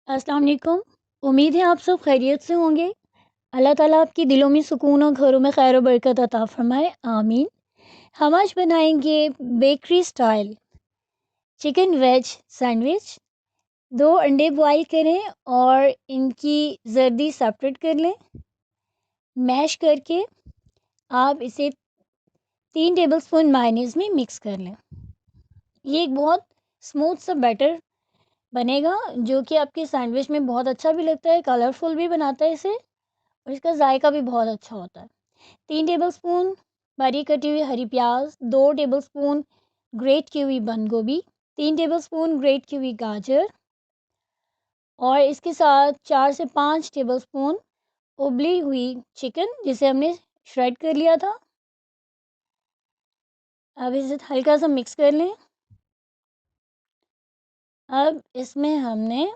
अस्सलाम वालेकुम। उम्मीद है आप सब खैरियत से होंगे। अल्लाह ताला आपकी दिलों में सुकून और घरों में खैर व बरकत अता फ़रमाए, आमीन। हम आज बनाएंगे bakery style chicken veg sandwich. 2 अंडे बॉईल करें और इनकी जर्दी सेपरेट कर लें। मैश करके आप इसे 3 टेबलस्पून मायोनीज़ में मिक्स कर लें। ये एक बहुत स्मूथ सा बैटर बनेगा जो कि आपके सैंडविच में बहुत अच्छा भी लगता है, कलरफुल भी बनाता है इसे और इसका जायका भी बहुत अच्छा होता है। 3 टेबलस्पून बारीक कटी हुई हरी प्याज, 2 टेबलस्पून ग्रेट की हुई बंद गोभी, 3 टेबलस्पून ग्रेट की हुई गाजर और इसके साथ 4 से 5 टेबलस्पून उबली हुई चिकन जिसे हमने श्रेड कर लिया था। अब इसे हल्का सा मिक्स कर लें। अब इसमें हमने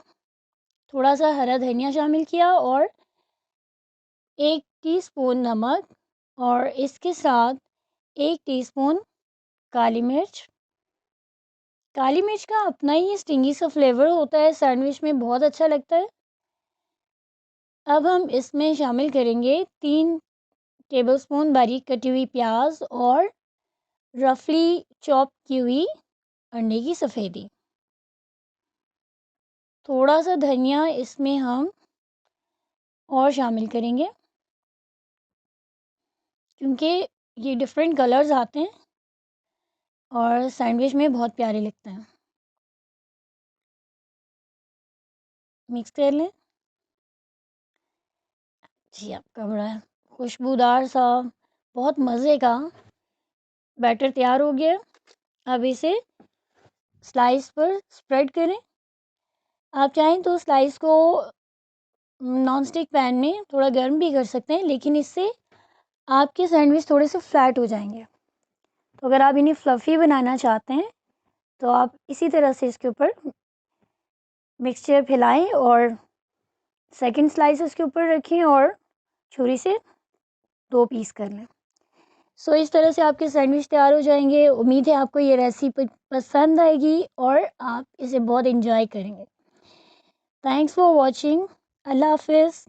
थोड़ा सा हरा धनिया शामिल किया और 1 टीस्पून नमक और इसके साथ 1 टीस्पून काली मिर्च। काली मिर्च का अपना ही स्टिंगी सा फ्लेवर होता है, सैंडविच में बहुत अच्छा लगता है। अब हम इसमें शामिल करेंगे 3 टेबलस्पून बारीक कटी हुई प्याज और रफली चॉप की हुई अंडे की सफ़ेदी। थोड़ा सा धनिया इसमें हम और शामिल करेंगे क्योंकि ये डिफरेंट कलर्स आते हैं और सैंडविच में बहुत प्यारे लगते हैं। मिक्स कर लें। जी, आपका बड़ा खुशबूदार सा बहुत मज़े का बैटर तैयार हो गया। अब इसे स्लाइस पर स्प्रेड करें। आप चाहें तो स्लाइस को नॉन स्टिक पैन में थोड़ा गर्म भी कर सकते हैं, लेकिन इससे आपके सैंडविच थोड़े से फ्लैट हो जाएंगे। तो अगर आप इन्हें फ्लफ़ी बनाना चाहते हैं तो आप इसी तरह से इसके ऊपर मिक्सचर फैलाएं और सेकंड स्लाइस इसके ऊपर रखें और छुरी से 2 पीस कर लें। सो इस तरह से आपके सैंडविच तैयार हो जाएंगे। उम्मीद है आपको ये रेसिपी पसंद आएगी और आप इसे बहुत एंजॉय करेंगे। Thanks for watching. अल्लाह हाफिज़।